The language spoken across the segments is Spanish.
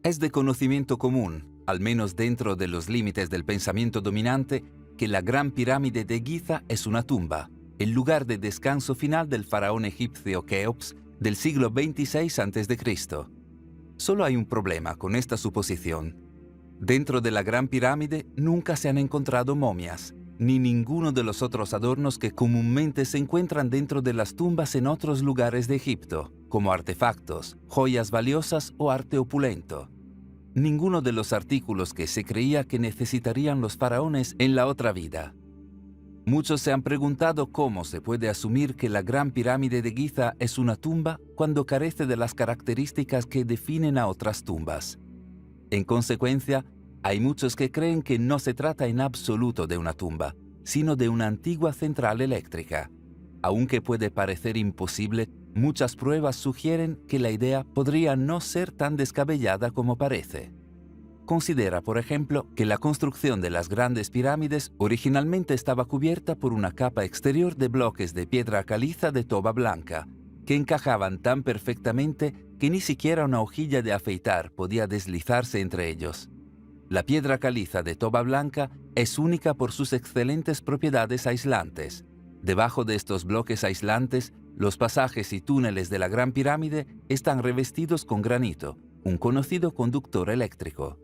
Es de conocimiento común, al menos dentro de los límites del pensamiento dominante, que la Gran Pirámide de Giza es una tumba, el lugar de descanso final del faraón egipcio Keops del siglo XXVI a.C. Solo hay un problema con esta suposición. Dentro de la Gran Pirámide nunca se han encontrado momias, ni ninguno de los otros adornos que comúnmente se encuentran dentro de las tumbas en otros lugares de Egipto, como artefactos, joyas valiosas o arte opulento. Ninguno de los artículos que se creía que necesitarían los faraones en la otra vida. Muchos se han preguntado cómo se puede asumir que la Gran Pirámide de Giza es una tumba cuando carece de las características que definen a otras tumbas. En consecuencia, hay muchos que creen que no se trata en absoluto de una tumba, sino de una antigua central eléctrica. Aunque puede parecer imposible, muchas pruebas sugieren que la idea podría no ser tan descabellada como parece. Considera, por ejemplo, que la construcción de las grandes pirámides originalmente estaba cubierta por una capa exterior de bloques de piedra caliza de toba blanca, que encajaban tan perfectamente que ni siquiera una hojilla de afeitar podía deslizarse entre ellos. La piedra caliza de toba blanca es única por sus excelentes propiedades aislantes. Debajo de estos bloques aislantes, los pasajes y túneles de la Gran Pirámide están revestidos con granito, un conocido conductor eléctrico.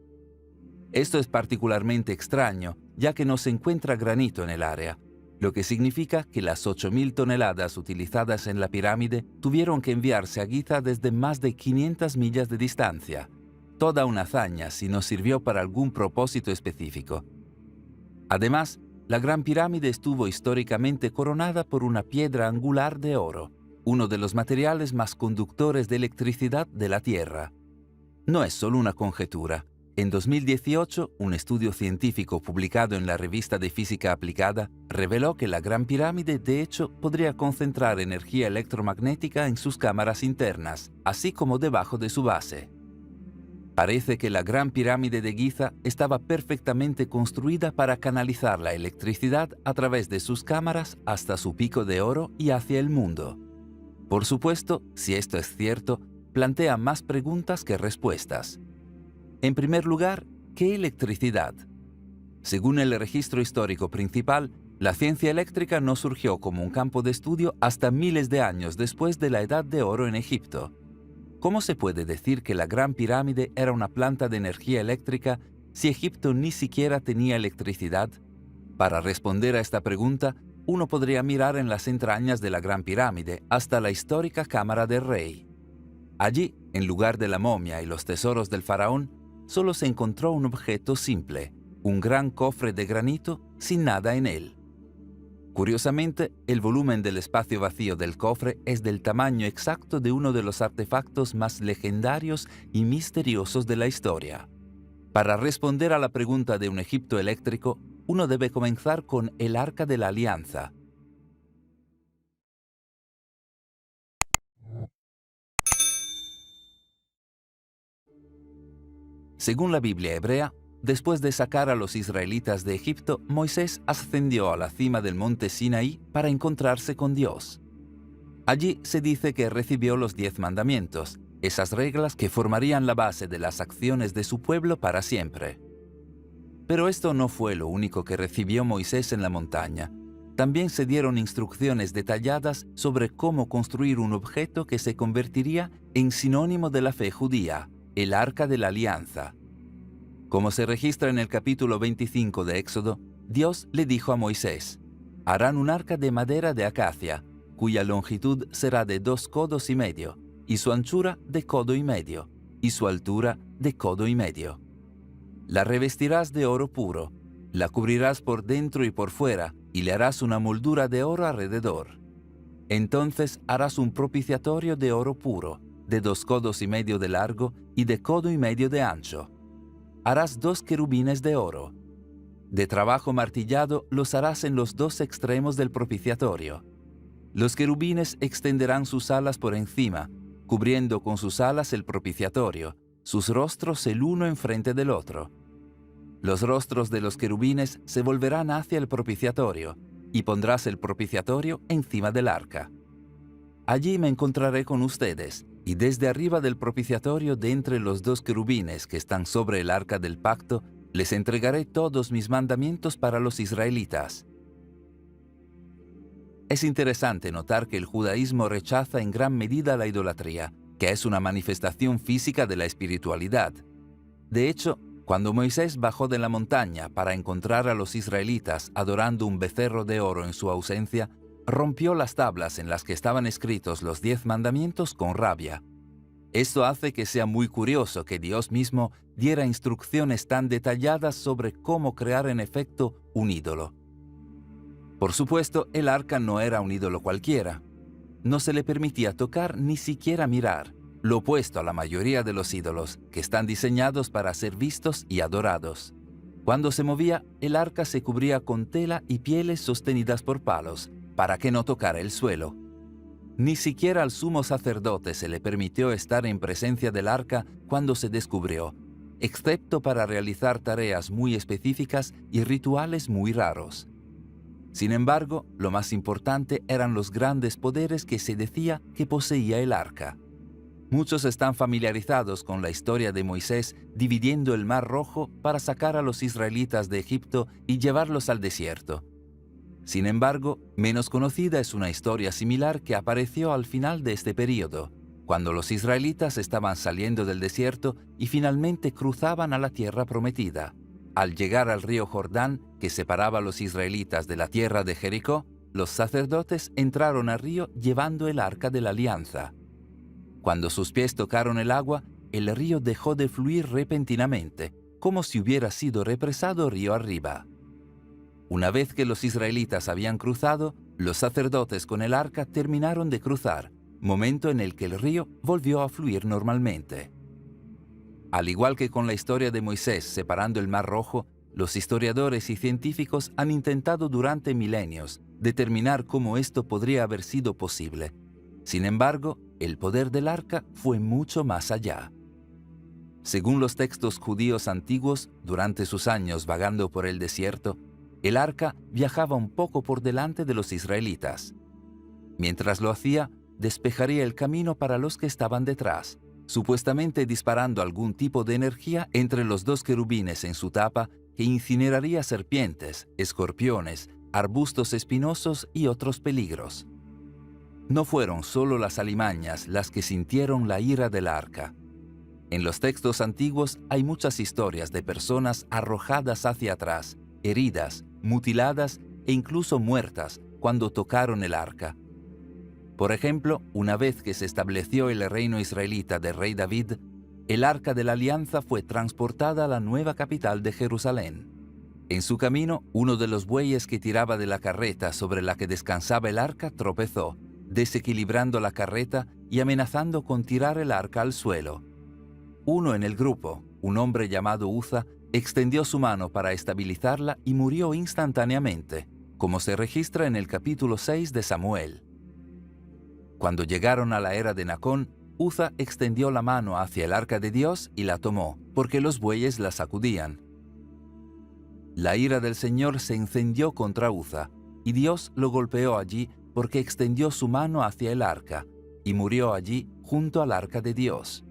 Esto es particularmente extraño, ya que no se encuentra granito en el área, lo que significa que las 8.000 toneladas utilizadas en la pirámide tuvieron que enviarse a Giza desde más de 500 millas de distancia. Toda una hazaña si no sirvió para algún propósito específico. Además, la Gran Pirámide estuvo históricamente coronada por una piedra angular de oro, uno de los materiales más conductores de electricidad de la Tierra. No es solo una conjetura. En 2018, un estudio científico publicado en la revista de Física Aplicada reveló que la Gran Pirámide de hecho podría concentrar energía electromagnética en sus cámaras internas, así como debajo de su base. Parece que la Gran Pirámide de Giza estaba perfectamente construida para canalizar la electricidad a través de sus cámaras hasta su pico de oro y hacia el mundo. Por supuesto, si esto es cierto, plantea más preguntas que respuestas. En primer lugar, ¿qué electricidad? Según el registro histórico principal, la ciencia eléctrica no surgió como un campo de estudio hasta miles de años después de la Edad de Oro en Egipto. ¿Cómo se puede decir que la Gran Pirámide era una planta de energía eléctrica si Egipto ni siquiera tenía electricidad? Para responder a esta pregunta, uno podría mirar en las entrañas de la Gran Pirámide hasta la histórica Cámara del Rey. Allí, en lugar de la momia y los tesoros del faraón, solo se encontró un objeto simple, un gran cofre de granito sin nada en él. Curiosamente, el volumen del espacio vacío del cofre es del tamaño exacto de uno de los artefactos más legendarios y misteriosos de la historia. Para responder a la pregunta de un Egipto eléctrico, uno debe comenzar con el Arca de la Alianza. Según la Biblia hebrea, después de sacar a los israelitas de Egipto, Moisés ascendió a la cima del monte Sinaí para encontrarse con Dios. Allí se dice que recibió los 10 mandamientos, esas reglas que formarían la base de las acciones de su pueblo para siempre. Pero esto no fue lo único que recibió Moisés en la montaña. También se dieron instrucciones detalladas sobre cómo construir un objeto que se convertiría en sinónimo de la fe judía, el Arca de la Alianza. Como se registra en el capítulo 25 de Éxodo, Dios le dijo a Moisés: «Harán un arca de madera de acacia, cuya longitud será de 2 codos y medio, y su anchura de codo y medio, y su altura de codo y medio. La revestirás de oro puro, la cubrirás por dentro y por fuera, y le harás una moldura de oro alrededor. Entonces harás un propiciatorio de oro puro, de 2 codos y medio de largo y de codo y medio de ancho. Harás 2 querubines de oro. De trabajo martillado los harás en los 2 extremos del propiciatorio. Los querubines extenderán sus alas por encima, cubriendo con sus alas el propiciatorio, sus rostros el uno enfrente del otro. Los rostros de los querubines se volverán hacia el propiciatorio, y pondrás el propiciatorio encima del arca. Allí me encontraré con ustedes, Y desde arriba del propiciatorio, de entre los dos querubines que están sobre el arca del pacto, les entregaré todos mis mandamientos para los israelitas. Es interesante notar que el judaísmo rechaza en gran medida la idolatría, que es una manifestación física de la espiritualidad. De hecho, cuando Moisés bajó de la montaña para encontrar a los israelitas adorando un becerro de oro en su ausencia, rompió las tablas en las que estaban escritos los 10 mandamientos con rabia. Esto hace que sea muy curioso que Dios mismo diera instrucciones tan detalladas sobre cómo crear en efecto un ídolo. Por supuesto, el arca no era un ídolo cualquiera. No se le permitía tocar ni siquiera mirar, lo opuesto a la mayoría de los ídolos, que están diseñados para ser vistos y adorados. Cuando se movía, el arca se cubría con tela y pieles sostenidas por palos, para que no tocara el suelo. Ni siquiera al sumo sacerdote se le permitió estar en presencia del arca cuando se descubrió, excepto para realizar tareas muy específicas y rituales muy raros. Sin embargo, lo más importante eran los grandes poderes que se decía que poseía el arca. Muchos están familiarizados con la historia de Moisés dividiendo el Mar Rojo para sacar a los israelitas de Egipto y llevarlos al desierto. Sin embargo, menos conocida es una historia similar que apareció al final de este período, cuando los israelitas estaban saliendo del desierto y finalmente cruzaban a la tierra prometida. Al llegar al río Jordán, que separaba a los israelitas de la tierra de Jericó, los sacerdotes entraron al río llevando el arca de la alianza. Cuando sus pies tocaron el agua, el río dejó de fluir repentinamente, como si hubiera sido represado río arriba. Una vez que los israelitas habían cruzado, los sacerdotes con el arca terminaron de cruzar, momento en el que el río volvió a fluir normalmente. Al igual que con la historia de Moisés separando el Mar Rojo, los historiadores y científicos han intentado durante milenios determinar cómo esto podría haber sido posible. Sin embargo, el poder del arca fue mucho más allá. Según los textos judíos antiguos, durante sus años vagando por el desierto, el arca viajaba un poco por delante de los israelitas. Mientras lo hacía, despejaría el camino para los que estaban detrás, supuestamente disparando algún tipo de energía entre los dos querubines en su tapa que incineraría serpientes, escorpiones, arbustos espinosos y otros peligros. No fueron solo las alimañas las que sintieron la ira del arca. En los textos antiguos hay muchas historias de personas arrojadas hacia atrás, heridas, mutiladas e incluso muertas cuando tocaron el arca. Por ejemplo, una vez que se estableció el reino israelita del rey David, el arca de la alianza fue transportada a la nueva capital de Jerusalén. En su camino, uno de los bueyes que tiraba de la carreta sobre la que descansaba el arca tropezó, desequilibrando la carreta y amenazando con tirar el arca al suelo. Uno en el grupo, un hombre llamado Uza, extendió su mano para estabilizarla y murió instantáneamente, como se registra en el capítulo 6 de Samuel. Cuando llegaron a la era de Nacón, Uza extendió la mano hacia el arca de Dios y la tomó, porque los bueyes la sacudían. La ira del Señor se encendió contra Uza, y Dios lo golpeó allí porque extendió su mano hacia el arca, y murió allí junto al arca de Dios.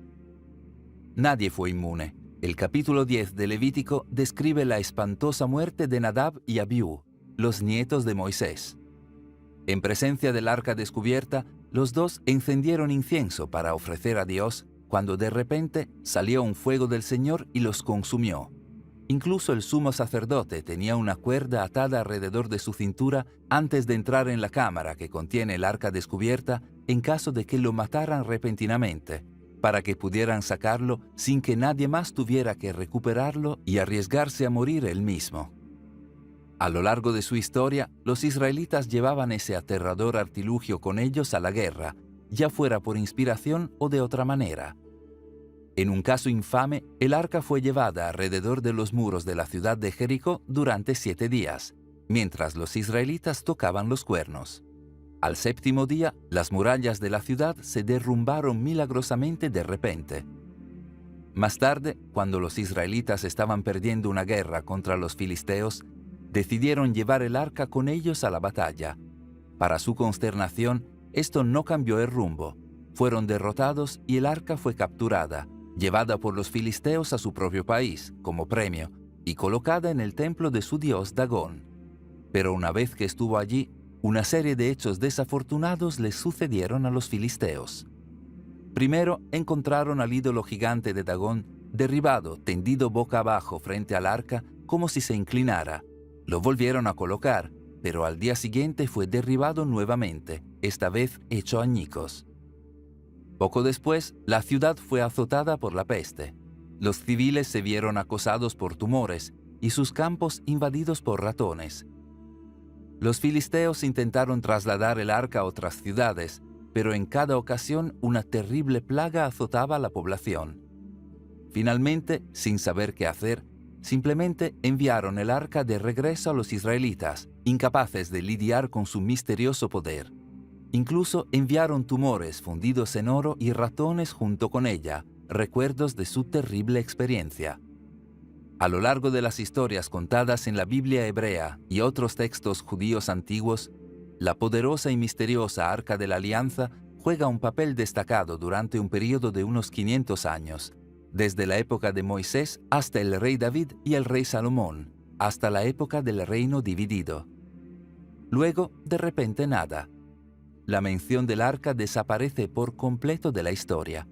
Nadie fue inmune. El capítulo 10 de Levítico describe la espantosa muerte de Nadab y Abiú, los nietos de Moisés. En presencia del arca descubierta, los dos encendieron incienso para ofrecer a Dios, cuando de repente salió un fuego del Señor y los consumió. Incluso el sumo sacerdote tenía una cuerda atada alrededor de su cintura antes de entrar en la cámara que contiene el arca descubierta en caso de que lo mataran repentinamente, para que pudieran sacarlo sin que nadie más tuviera que recuperarlo y arriesgarse a morir él mismo. A lo largo de su historia, los israelitas llevaban ese aterrador artilugio con ellos a la guerra, ya fuera por inspiración o de otra manera. En un caso infame, el arca fue llevada alrededor de los muros de la ciudad de Jericó durante 7 días, mientras los israelitas tocaban los cuernos. Al 7º día, las murallas de la ciudad se derrumbaron milagrosamente de repente. Más tarde, cuando los israelitas estaban perdiendo una guerra contra los filisteos, decidieron llevar el arca con ellos a la batalla. Para su consternación, esto no cambió el rumbo. fueron derrotados y el arca fue capturada, llevada por los filisteos a su propio país como premio y colocada en el templo de su dios Dagón. Pero una vez que estuvo allí, una serie de hechos desafortunados les sucedieron a los filisteos. Primero, encontraron al ídolo gigante de Dagón derribado, tendido boca abajo frente al arca como si se inclinara. Lo volvieron a colocar, pero al día siguiente fue derribado nuevamente, esta vez hecho añicos. Poco después, la ciudad fue azotada por la peste. Los civiles se vieron acosados por tumores y sus campos invadidos por ratones. Los filisteos intentaron trasladar el arca a otras ciudades, pero en cada ocasión una terrible plaga azotaba a la población. Finalmente, sin saber qué hacer, simplemente enviaron el arca de regreso a los israelitas, incapaces de lidiar con su misterioso poder. Incluso enviaron tumores fundidos en oro y ratones junto con ella, recuerdos de su terrible experiencia. A lo largo de las historias contadas en la Biblia hebrea y otros textos judíos antiguos, la poderosa y misteriosa Arca de la Alianza juega un papel destacado durante un periodo de unos 500 años, desde la época de Moisés hasta el rey David y el rey Salomón, hasta la época del reino dividido. Luego, de repente nada. La mención del arca desaparece por completo de la historia.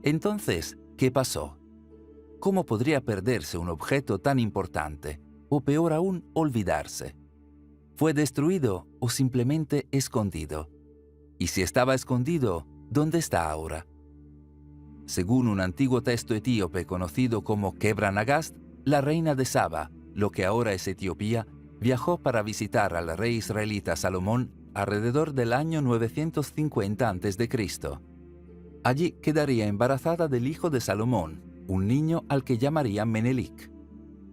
Entonces, ¿qué pasó? ¿Cómo podría perderse un objeto tan importante, o peor aún, olvidarse? ¿Fue destruido o simplemente escondido? Y si estaba escondido, ¿dónde está ahora? Según un antiguo texto etíope conocido como Kebra-Nagast, la reina de Saba, lo que ahora es Etiopía, viajó para visitar al rey israelita Salomón alrededor del año 950 a.C. Allí quedaría embarazada del hijo de Salomón, un niño al que llamaría Menelik.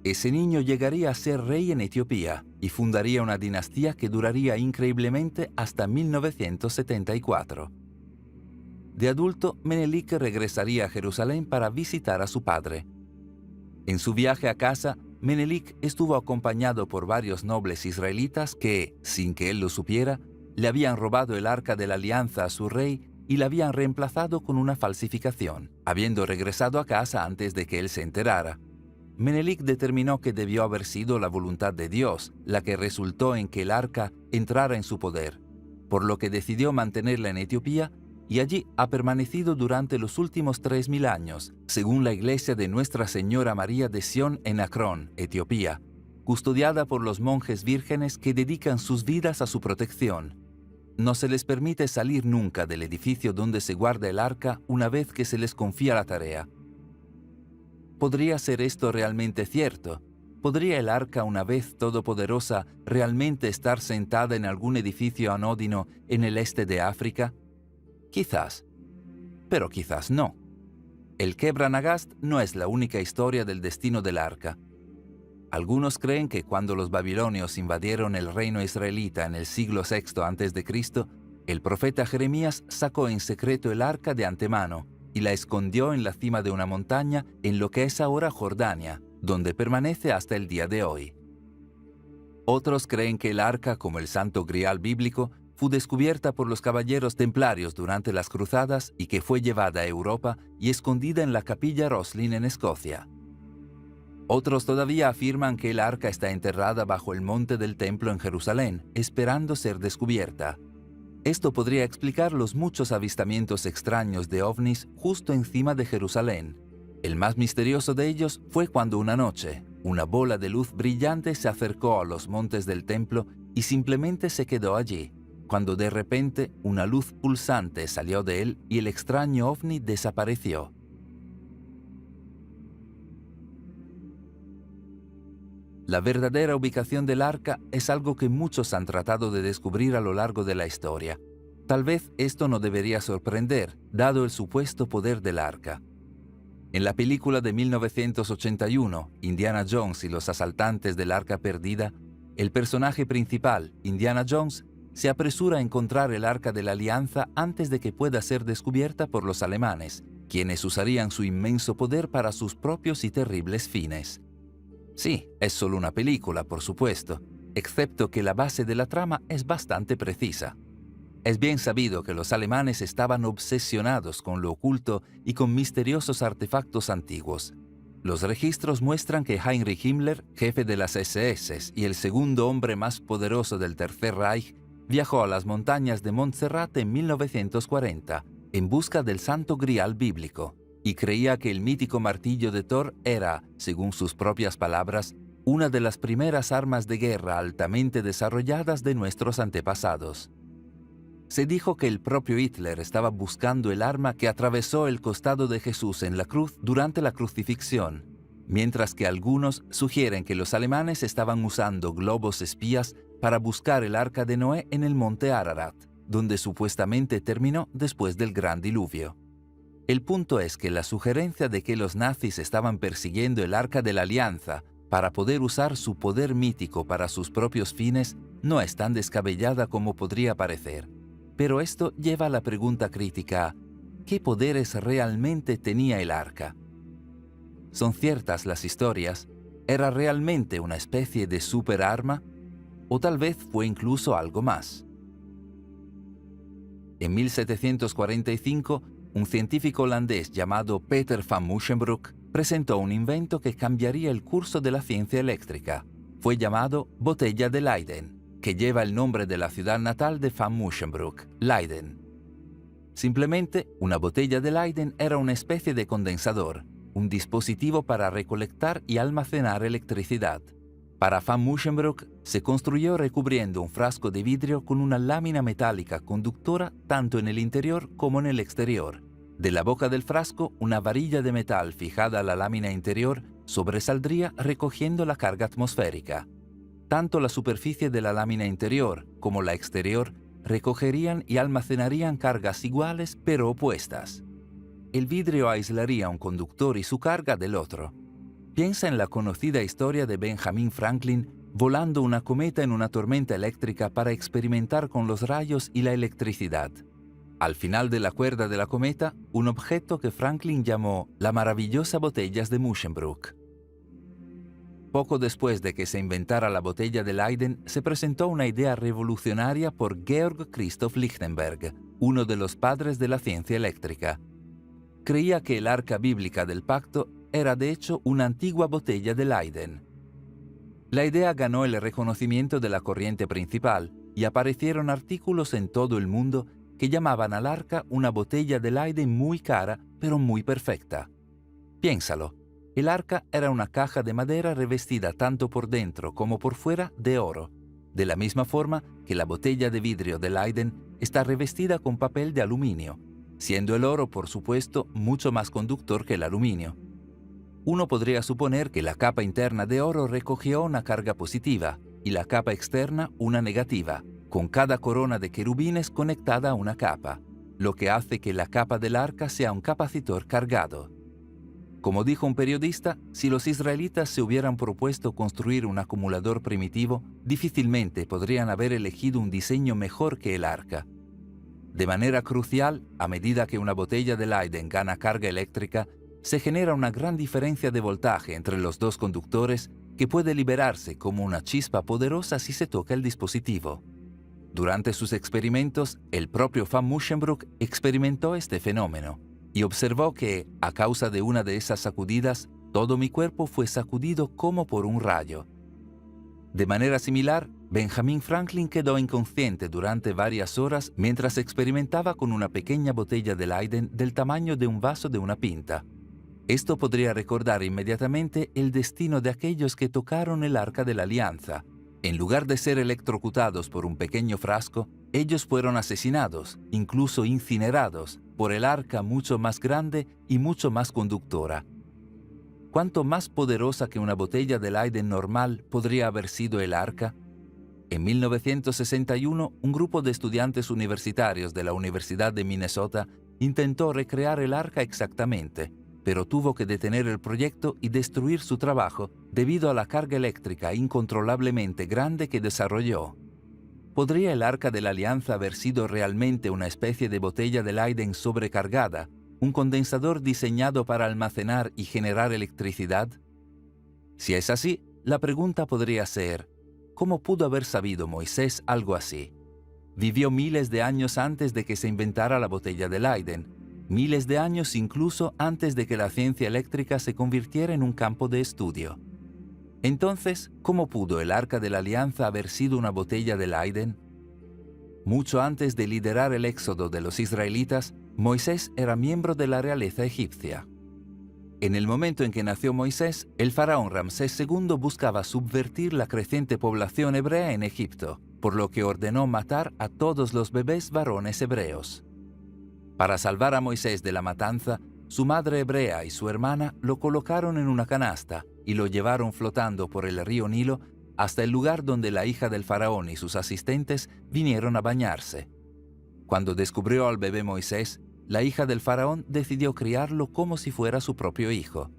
Ese niño llegaría a ser rey en Etiopía y fundaría una dinastía que duraría increíblemente hasta 1974. De adulto, Menelik regresaría a Jerusalén para visitar a su padre. En su viaje a casa, Menelik estuvo acompañado por varios nobles israelitas que, sin que él lo supiera, le habían robado el arca de la alianza a su rey y la habían reemplazado con una falsificación, habiendo regresado a casa antes de que él se enterara. Menelik determinó que debió haber sido la voluntad de Dios la que resultó en que el arca entrara en su poder, por lo que decidió mantenerla en Etiopía y allí ha permanecido durante los últimos 3000 años, según la iglesia de Nuestra Señora María de Sión en Acrón, Etiopía, custodiada por los monjes vírgenes que dedican sus vidas a su protección. No se les permite salir nunca del edificio donde se guarda el arca una vez que se les confía la tarea. ¿Podría ser esto realmente cierto? ¿Podría el arca, una vez todopoderosa, realmente estar sentada en algún edificio anodino en el este de África? Quizás, pero quizás no. El Kebra-Nagast no es la única historia del destino del arca. Algunos creen que cuando los babilonios invadieron el reino israelita en el siglo VI a.C., el profeta Jeremías sacó en secreto el arca de antemano y la escondió en la cima de una montaña en lo que es ahora Jordania, donde permanece hasta el día de hoy. Otros creen que el arca, como el Santo Grial bíblico, fue descubierta por los caballeros templarios durante las cruzadas y que fue llevada a Europa y escondida en la capilla Roslin en Escocia. Otros todavía afirman que el arca está enterrada bajo el monte del templo en Jerusalén, esperando ser descubierta. Esto podría explicar los muchos avistamientos extraños de ovnis justo encima de Jerusalén. El más misterioso de ellos fue cuando una noche, una bola de luz brillante se acercó a los montes del templo y simplemente se quedó allí, cuando de repente una luz pulsante salió de él y el extraño ovni desapareció. La verdadera ubicación del arca es algo que muchos han tratado de descubrir a lo largo de la historia. Tal vez esto no debería sorprender, dado el supuesto poder del arca. En la película de 1981, Indiana Jones y los asaltantes del arca perdida, el personaje principal, Indiana Jones, se apresura a encontrar el arca de la alianza antes de que pueda ser descubierta por los alemanes, quienes usarían su inmenso poder para sus propios y terribles fines. Sí, es solo una película, por supuesto, excepto que la base de la trama es bastante precisa. Es bien sabido que los alemanes estaban obsesionados con lo oculto y con misteriosos artefactos antiguos. Los registros muestran que Heinrich Himmler, jefe de las SS y el segundo hombre más poderoso del Tercer Reich, viajó a las montañas de Montserrat en 1940 en busca del Santo Grial bíblico y creía que el mítico martillo de Thor era, según sus propias palabras, una de las primeras armas de guerra altamente desarrolladas de nuestros antepasados. Se dijo que el propio Hitler estaba buscando el arma que atravesó el costado de Jesús en la cruz durante la crucifixión, mientras que algunos sugieren que los alemanes estaban usando globos espías para buscar el arca de Noé en el monte Ararat, donde supuestamente terminó después del gran diluvio. El punto es que la sugerencia de que los nazis estaban persiguiendo el arca de la alianza para poder usar su poder mítico para sus propios fines no es tan descabellada como podría parecer. Pero esto lleva a la pregunta crítica: ¿qué poderes realmente tenía el arca? ¿Son ciertas las historias? ¿Era realmente una especie de superarma? ¿O tal vez fue incluso algo más? En 1745, un científico holandés llamado Peter van Musschenbroek presentó un invento que cambiaría el curso de la ciencia eléctrica. Fue llamado botella de Leyden, que lleva el nombre de la ciudad natal de van Musschenbroek, Leiden. Simplemente, una botella de Leyden era una especie de condensador, un dispositivo para recolectar y almacenar electricidad. Para van Musschenbroek se construyó recubriendo un frasco de vidrio con una lámina metálica conductora tanto en el interior como en el exterior. De la boca del frasco, una varilla de metal fijada a la lámina interior sobresaldría recogiendo la carga atmosférica. Tanto la superficie de la lámina interior como la exterior recogerían y almacenarían cargas iguales pero opuestas. El vidrio aislaría un conductor y su carga del otro. Piensa en la conocida historia de Benjamin Franklin volando una cometa en una tormenta eléctrica para experimentar con los rayos y la electricidad. Al final de la cuerda de la cometa, un objeto que Franklin llamó la maravillosa botella de Musschenbroek. Poco después de que se inventara la botella de Leyden, se presentó una idea revolucionaria por Georg Christoph Lichtenberg, uno de los padres de la ciencia eléctrica. Creía que el arca bíblica del pacto era de hecho una antigua botella de Leyden. La idea ganó el reconocimiento de la corriente principal y aparecieron artículos en todo el mundo que llamaban al arca una botella de Leyden muy cara pero muy perfecta. Piénsalo. El arca era una caja de madera revestida tanto por dentro como por fuera de oro, de la misma forma que la botella de vidrio de Leyden está revestida con papel de aluminio, siendo el oro, por supuesto, mucho más conductor que el aluminio. Uno podría suponer que la capa interna de oro recogió una carga positiva y la capa externa una negativa, con cada corona de querubines conectada a una capa, lo que hace que la capa del arca sea un capacitor cargado. Como dijo un periodista, si los israelitas se hubieran propuesto construir un acumulador primitivo, difícilmente podrían haber elegido un diseño mejor que el arca. De manera crucial, a medida que una botella de Leyden gana carga eléctrica, se genera una gran diferencia de voltaje entre los dos conductores que puede liberarse como una chispa poderosa si se toca el dispositivo. Durante sus experimentos, el propio van Musschenbroek experimentó este fenómeno y observó que, a causa de una de esas sacudidas, todo mi cuerpo fue sacudido como por un rayo. De manera similar, Benjamin Franklin quedó inconsciente durante varias horas mientras experimentaba con una pequeña botella de Leyden del tamaño de un vaso de una pinta. Esto podría recordar inmediatamente el destino de aquellos que tocaron el arca de la alianza. En lugar de ser electrocutados por un pequeño frasco, ellos fueron asesinados, incluso incinerados, por el arca mucho más grande y mucho más conductora. ¿Cuánto más poderosa que una botella de Leyden normal podría haber sido el arca? En 1961, un grupo de estudiantes universitarios de la Universidad de Minnesota intentó recrear el arca exactamente, pero tuvo que detener el proyecto y destruir su trabajo debido a la carga eléctrica incontrolablemente grande que desarrolló. ¿Podría el arca de la alianza haber sido realmente una especie de botella de Leyden sobrecargada, un condensador diseñado para almacenar y generar electricidad? Si es así, la pregunta podría ser: ¿cómo pudo haber sabido Moisés algo así? Vivió miles de años antes de que se inventara la botella de Leyden, miles de años incluso antes de que la ciencia eléctrica se convirtiera en un campo de estudio. Entonces, ¿cómo pudo el Arca de la Alianza haber sido una botella de Leyden? Mucho antes de liderar el éxodo de los israelitas, Moisés era miembro de la realeza egipcia. En el momento en que nació Moisés, el faraón Ramsés II buscaba subvertir la creciente población hebrea en Egipto, por lo que ordenó matar a todos los bebés varones hebreos. Para salvar a Moisés de la matanza, su madre hebrea y su hermana lo colocaron en una canasta y lo llevaron flotando por el río Nilo hasta el lugar donde la hija del faraón y sus asistentes vinieron a bañarse. Cuando descubrió al bebé Moisés, la hija del faraón decidió criarlo como si fuera su propio hijo.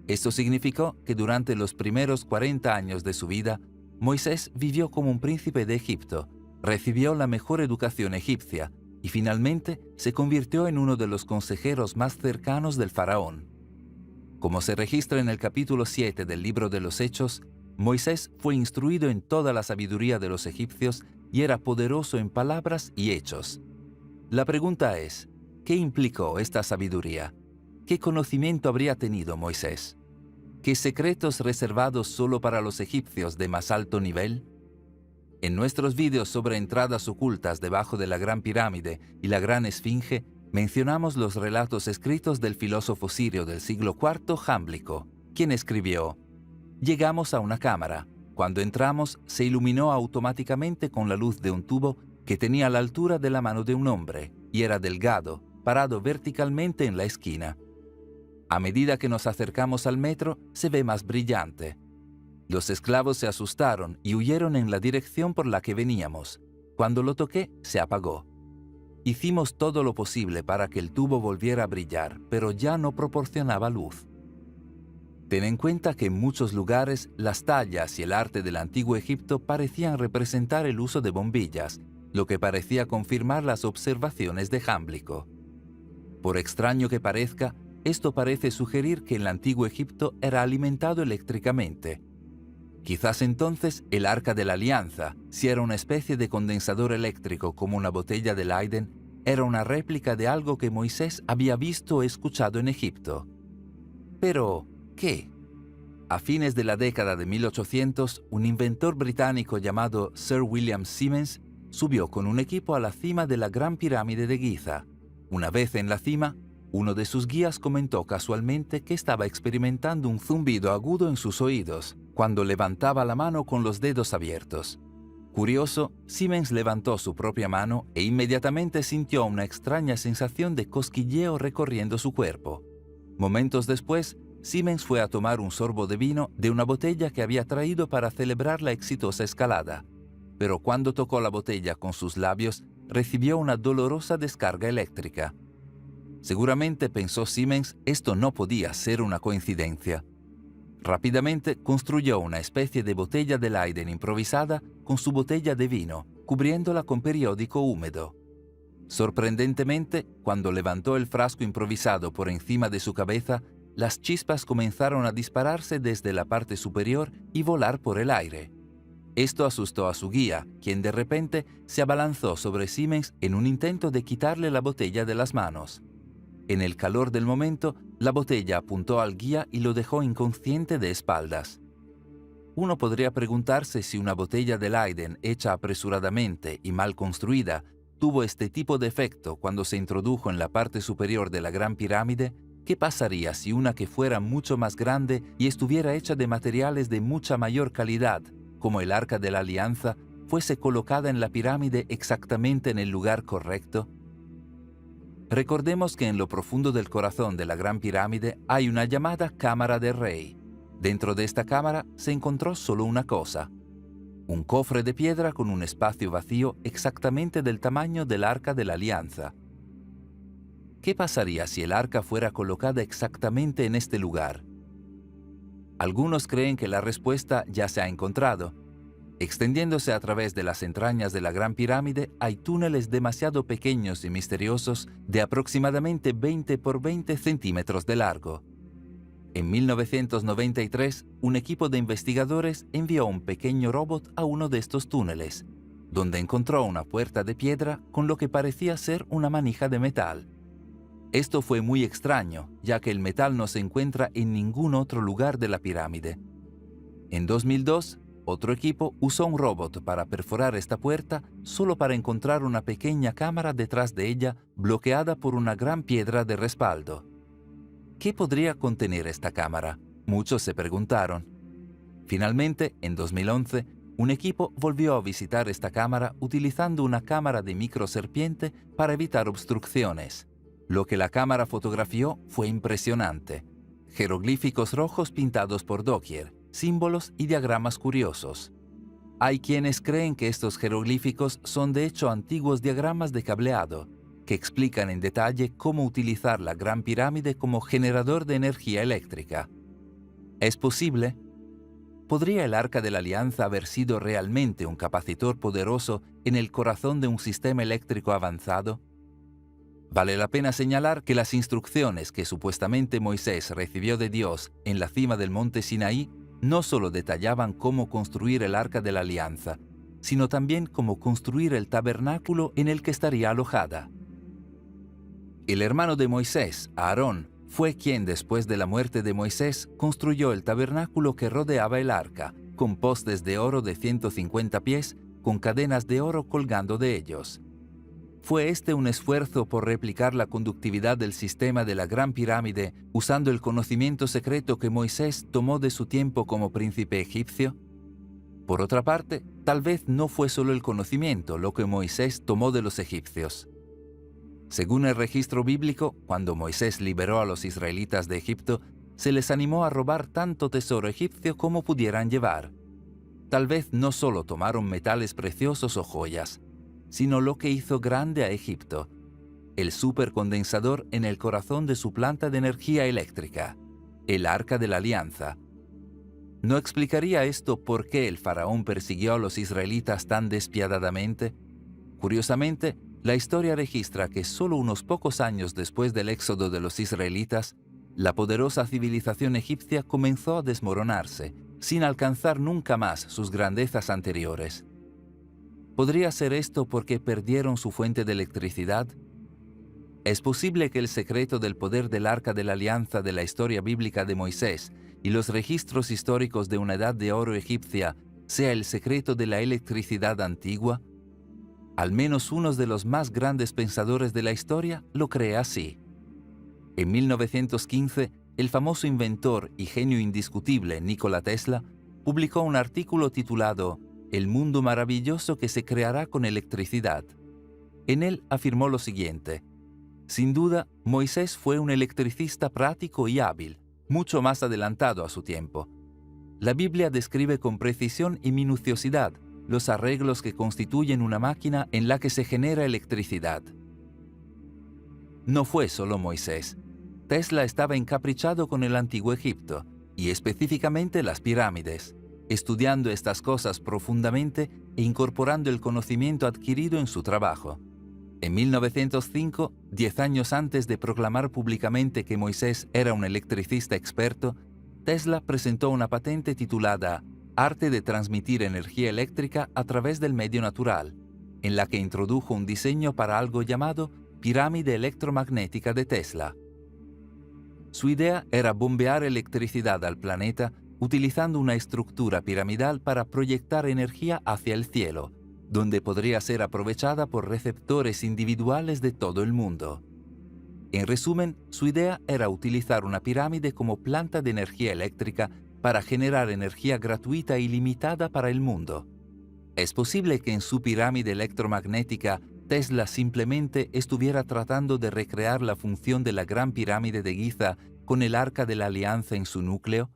Esto significó que durante los primeros 40 años de su vida, Moisés vivió como un príncipe de Egipto, recibió la mejor educación egipcia y finalmente se convirtió en uno de los consejeros más cercanos del faraón. Como se registra en el capítulo 7 del libro de los Hechos, Moisés fue instruido en toda la sabiduría de los egipcios y era poderoso en palabras y hechos. La pregunta es, ¿qué implicó esta sabiduría? ¿Qué conocimiento habría tenido Moisés? ¿Qué secretos reservados solo para los egipcios de más alto nivel? En nuestros vídeos sobre entradas ocultas debajo de la Gran Pirámide y la Gran Esfinge, mencionamos los relatos escritos del filósofo sirio del siglo IV, Jámblico, quien escribió: «Llegamos a una cámara. Cuando entramos, se iluminó automáticamente con la luz de un tubo que tenía la altura de la mano de un hombre y era delgado, parado verticalmente en la esquina. A medida que nos acercamos al metro, se ve más brillante. Los esclavos se asustaron y huyeron en la dirección por la que veníamos. Cuando lo toqué, se apagó. Hicimos todo lo posible para que el tubo volviera a brillar, pero ya no proporcionaba luz». Ten en cuenta que en muchos lugares las tallas y el arte del antiguo Egipto parecían representar el uso de bombillas, lo que parecía confirmar las observaciones de Jámblico. Por extraño que parezca, esto parece sugerir que el antiguo Egipto era alimentado eléctricamente. Quizás entonces el Arca de la Alianza, si era una especie de condensador eléctrico como una botella de Leyden, era una réplica de algo que Moisés había visto o escuchado en Egipto. Pero, ¿qué? A fines de la década de 1800, un inventor británico llamado Sir William Siemens subió con un equipo a la cima de la Gran Pirámide de Giza. Una vez en la cima, uno de sus guías comentó casualmente que estaba experimentando un zumbido agudo en sus oídos cuando levantaba la mano con los dedos abiertos. Curioso, Siemens levantó su propia mano e inmediatamente sintió una extraña sensación de cosquilleo recorriendo su cuerpo. Momentos después, Siemens fue a tomar un sorbo de vino de una botella que había traído para celebrar la exitosa escalada, pero cuando tocó la botella con sus labios, recibió una dolorosa descarga eléctrica. Seguramente, pensó Siemens, esto no podía ser una coincidencia. Rápidamente construyó una especie de botella de Leyden improvisada con su botella de vino, cubriéndola con periódico húmedo. Sorprendentemente, cuando levantó el frasco improvisado por encima de su cabeza, las chispas comenzaron a dispararse desde la parte superior y volar por el aire. Esto asustó a su guía, quien de repente se abalanzó sobre Siemens en un intento de quitarle la botella de las manos. En el calor del momento, la botella apuntó al guía y lo dejó inconsciente de espaldas. Uno podría preguntarse si una botella de Leyden hecha apresuradamente y mal construida tuvo este tipo de efecto cuando se introdujo en la parte superior de la Gran Pirámide. ¿Qué pasaría si una que fuera mucho más grande y estuviera hecha de materiales de mucha mayor calidad, como el Arca de la Alianza, fuese colocada en la pirámide exactamente en el lugar correcto? Recordemos que en lo profundo del corazón de la Gran Pirámide hay una llamada Cámara del Rey. Dentro de esta cámara se encontró solo una cosa: un cofre de piedra con un espacio vacío exactamente del tamaño del Arca de la Alianza. ¿Qué pasaría si el arca fuera colocada exactamente en este lugar? Algunos creen que la respuesta ya se ha encontrado. Extendiéndose a través de las entrañas de la Gran Pirámide hay túneles demasiado pequeños y misteriosos de aproximadamente 20 por 20 centímetros de largo. En 1993, un equipo de investigadores envió un pequeño robot a uno de estos túneles. donde encontró una puerta de piedra con lo que parecía ser una manija de metal. Esto fue muy extraño, ya que el metal no se encuentra en ningún otro lugar de la pirámide. En 2002, otro equipo usó un robot para perforar esta puerta solo para encontrar una pequeña cámara detrás de ella bloqueada por una gran piedra de respaldo. ¿Qué podría contener esta cámara? Muchos se preguntaron. Finalmente, en 2011, un equipo volvió a visitar esta cámara utilizando una cámara de microserpiente para evitar obstrucciones. Lo que la cámara fotografió fue impresionante. Jeroglíficos rojos pintados por doquier, símbolos y diagramas curiosos. Hay quienes creen que estos jeroglíficos son de hecho antiguos diagramas de cableado, que explican en detalle cómo utilizar la Gran Pirámide como generador de energía eléctrica. ¿Es posible? ¿Podría el Arca de la Alianza haber sido realmente un capacitor poderoso en el corazón de un sistema eléctrico avanzado? Vale la pena señalar que las instrucciones que supuestamente Moisés recibió de Dios en la cima del monte Sinaí no solo detallaban cómo construir el Arca de la Alianza, sino también cómo construir el tabernáculo en el que estaría alojada. El hermano de Moisés, Aarón, fue quien después de la muerte de Moisés construyó el tabernáculo que rodeaba el arca, con postes de oro de 150 pies, con cadenas de oro colgando de ellos. ¿Fue este un esfuerzo por replicar la conductividad del sistema de la Gran Pirámide usando el conocimiento secreto que Moisés tomó de su tiempo como príncipe egipcio? Por otra parte, tal vez no fue solo el conocimiento lo que Moisés tomó de los egipcios. Según el registro bíblico, cuando Moisés liberó a los israelitas de Egipto, se les animó a robar tanto tesoro egipcio como pudieran llevar. Tal vez no solo tomaron metales preciosos o joyas, sino lo que hizo grande a Egipto, el supercondensador en el corazón de su planta de energía eléctrica, el Arca de la Alianza. ¿No explicaría esto por qué el faraón persiguió a los israelitas tan despiadadamente? Curiosamente, la historia registra que solo unos pocos años después del éxodo de los israelitas, la poderosa civilización egipcia comenzó a desmoronarse, sin alcanzar nunca más sus grandezas anteriores. ¿Podría ser esto porque perdieron su fuente de electricidad? ¿Es posible que el secreto del poder del Arca de la Alianza de la historia bíblica de Moisés y los registros históricos de una edad de oro egipcia sea el secreto de la electricidad antigua? Al menos uno de los más grandes pensadores de la historia lo cree así. En 1915, el famoso inventor y genio indiscutible Nikola Tesla publicó un artículo titulado El mundo maravilloso que se creará con electricidad. En él afirmó lo siguiente: sin duda, Moisés fue un electricista práctico y hábil, mucho más adelantado a su tiempo. La Biblia describe con precisión y minuciosidad los arreglos que constituyen una máquina en la que se genera electricidad. No fue solo Moisés. Tesla estaba encaprichado con el antiguo Egipto, y específicamente las pirámides, estudiando estas cosas profundamente e incorporando el conocimiento adquirido en su trabajo. En 1905, 10 años antes de proclamar públicamente que Moisés era un electricista experto, Tesla presentó una patente titulada Arte de transmitir energía eléctrica a través del medio natural, en la que introdujo un diseño para algo llamado pirámide electromagnética de Tesla. Su idea era bombear electricidad al planeta utilizando una estructura piramidal para proyectar energía hacia el cielo, donde podría ser aprovechada por receptores individuales de todo el mundo. En resumen, su idea era utilizar una pirámide como planta de energía eléctrica para generar energía gratuita y limitada para el mundo. ¿Es posible que en su pirámide electromagnética Tesla simplemente estuviera tratando de recrear la función de la Gran Pirámide de Giza con el Arca de la Alianza en su núcleo?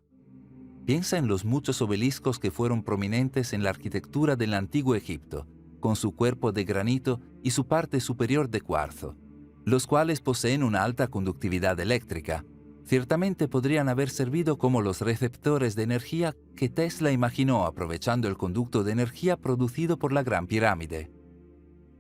Piensa en los muchos obeliscos que fueron prominentes en la arquitectura del antiguo Egipto, con su cuerpo de granito y su parte superior de cuarzo, los cuales poseen una alta conductividad eléctrica. Ciertamente podrían haber servido como los receptores de energía que Tesla imaginó aprovechando el conducto de energía producido por la Gran Pirámide.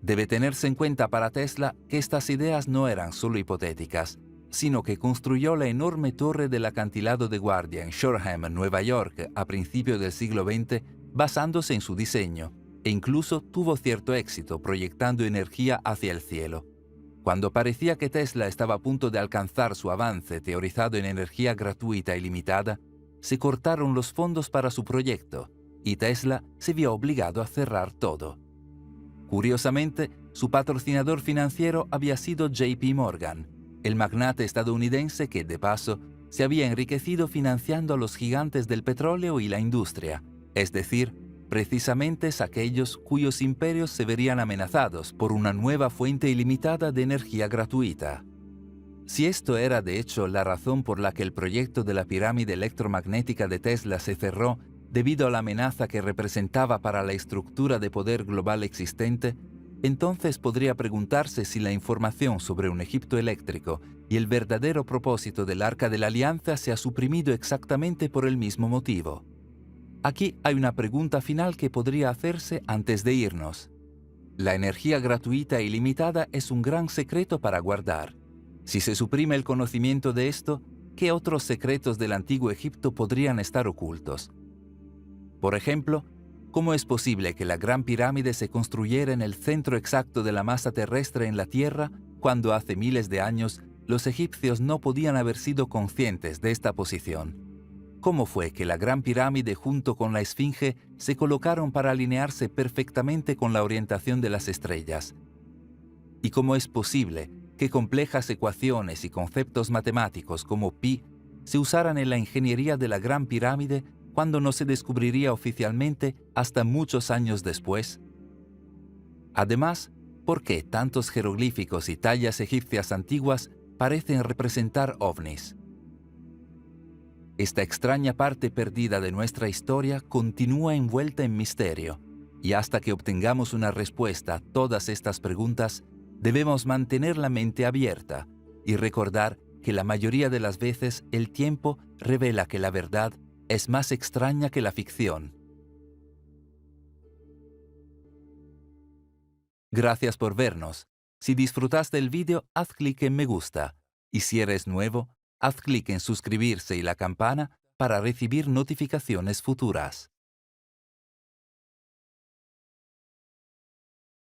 Debe tenerse en cuenta para Tesla que estas ideas no eran solo hipotéticas, sino que construyó la enorme torre del acantilado de guardia en Shoreham, Nueva York, a principios del siglo XX, basándose en su diseño. e incluso tuvo cierto éxito proyectando energía hacia el cielo. Cuando parecía que Tesla estaba a punto de alcanzar su avance teorizado en energía gratuita y limitada, se cortaron los fondos para su proyecto y Tesla se vio obligado a cerrar todo. Curiosamente, su patrocinador financiero había sido JP Morgan, el magnate estadounidense que, de paso, se había enriquecido financiando a los gigantes del petróleo y la industria, es decir, precisamente aquellos cuyos imperios se verían amenazados por una nueva fuente ilimitada de energía gratuita. Si esto era de hecho la razón por la que el proyecto de la pirámide electromagnética de Tesla se cerró debido a la amenaza que representaba para la estructura de poder global existente, entonces podría preguntarse si la información sobre un Egipto eléctrico y el verdadero propósito del Arca de la Alianza se ha suprimido exactamente por el mismo motivo. Aquí hay una pregunta final que podría hacerse antes de irnos. La energía gratuita e ilimitada es un gran secreto para guardar. Si se suprime el conocimiento de esto, ¿qué otros secretos del antiguo Egipto podrían estar ocultos? Por ejemplo, ¿cómo es posible que la Gran Pirámide se construyera en el centro exacto de la masa terrestre en la Tierra cuando hace miles de años los egipcios no podían haber sido conscientes de esta posición? ¿Cómo fue que la Gran Pirámide junto con la Esfinge se colocaron para alinearse perfectamente con la orientación de las estrellas? ¿Y cómo es posible que complejas ecuaciones y conceptos matemáticos como pi se usaran en la ingeniería de la Gran Pirámide cuando no se descubriría oficialmente hasta muchos años después? Además, ¿por qué tantos jeroglíficos y tallas egipcias antiguas parecen representar ovnis? Esta extraña parte perdida de nuestra historia continúa envuelta en misterio, y hasta que obtengamos una respuesta a todas estas preguntas, debemos mantener la mente abierta y recordar que la mayoría de las veces el tiempo revela que la verdad es más extraña que la ficción. Gracias por vernos. Si disfrutaste el vídeo, haz clic en me gusta. Y si eres nuevo, haz clic en suscribirse y la campana para recibir notificaciones futuras.